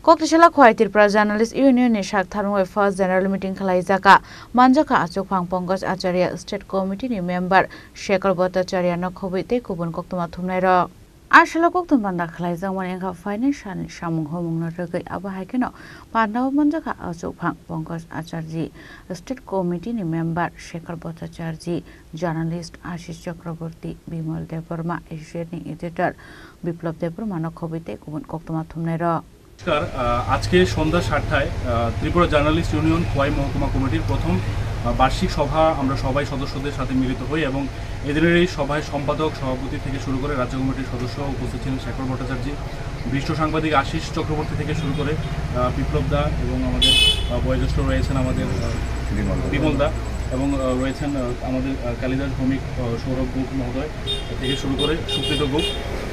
Koktishala khwai Tripura Journalist Union ni shak tharmoi first general meeting khalai jaka manjaka achuk phang Pankaj Acharya State Committee ni member Shekhar Bhattacharya no khobite kubun koktoma thumnai ro Arshala koktum banda khalai jangman engka financial samung homung no regai aba haikeno pandaw manjaka achuk phang Pankaj Acharya State Committee ni member Shekhar Bhattacharya journalist Ashish Chakraborty Bimal Devarma associate ni editor Biplab Devarma no khobite kubun koktoma thumnai ro আজকে সন্ধ্যা ৭টায় Tripura journalist union Khowai মহকুমা কমিটির প্রথম বার্ষিক সভা আমরা সবাই সদস্যদের সাথে মিলিত হই এবং এদিনের এই সভায় সম্পাদক সভাপতি থেকে শুরু করে রাজ্য কমিটির সদস্য উপস্থিত ছিলেন শেখর ভট্টাচার্য বিশিষ্ট সাংবাদিক আশিস চক্রবর্তী থেকে শুরু করে বিপ্লব দা এবং আমাদের বয়োজ্যেষ্ঠ রয়েছেন আমাদের বিমল দা এবং রয়েছেন আমাদের কালিদাস ভৌমিক সৌরভ গুপ মহোদয় থেকে শুরু করে সুপ্রিত গুপ।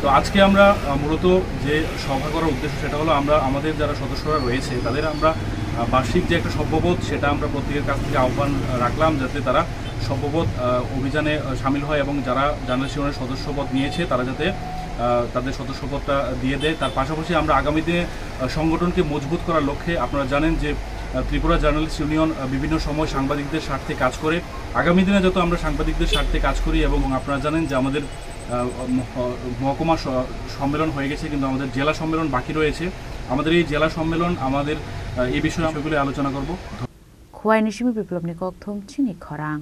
তো আজকে আমরা মূলত যে সভা করার উদ্দেশ্য সেটা হলো আমরা আমাদের যারা সদস্যরা রয়েছে তাদের আমরা বার্ষিক যে একটা সভ্যবোধ সেটা আমরা প্রত্যেকের কাছ থেকে আহ্বান রাখলাম যাতে তারা সভ্যবোধ অভিযানে সামিল হয় এবং যারা জার্নালিস্ট ইউনিয়নের সদস্যপদ নিয়েছে তারা যাতে তাদের সদস্যপদটা দিয়ে দেয়। তার পাশাপাশি আমরা আগামী দিনে সংগঠনকে মজবুত করার লক্ষ্যে আপনারা জানেন যে ত্রিপুরা জার্নালিস্ট ইউনিয়ন বিভিন্ন সময় সাংবাদিকদের স্বার্থে কাজ করে। আগামী দিনে যত আমরা সাংবাদিকদের স্বার্থে কাজ করি এবং আপনারা জানেন যে আমাদের মহকুমা সম্মেলন হয়ে গেছে কিন্তু আমাদের জেলা সম্মেলন বাকি রয়েছে। আমাদের এই জেলা সম্মেলন আমাদের এই বিষয়ে আলোচনা করব। খোয়াই নিশিমি বিপ্লব নিকক থমচিনি খরাং।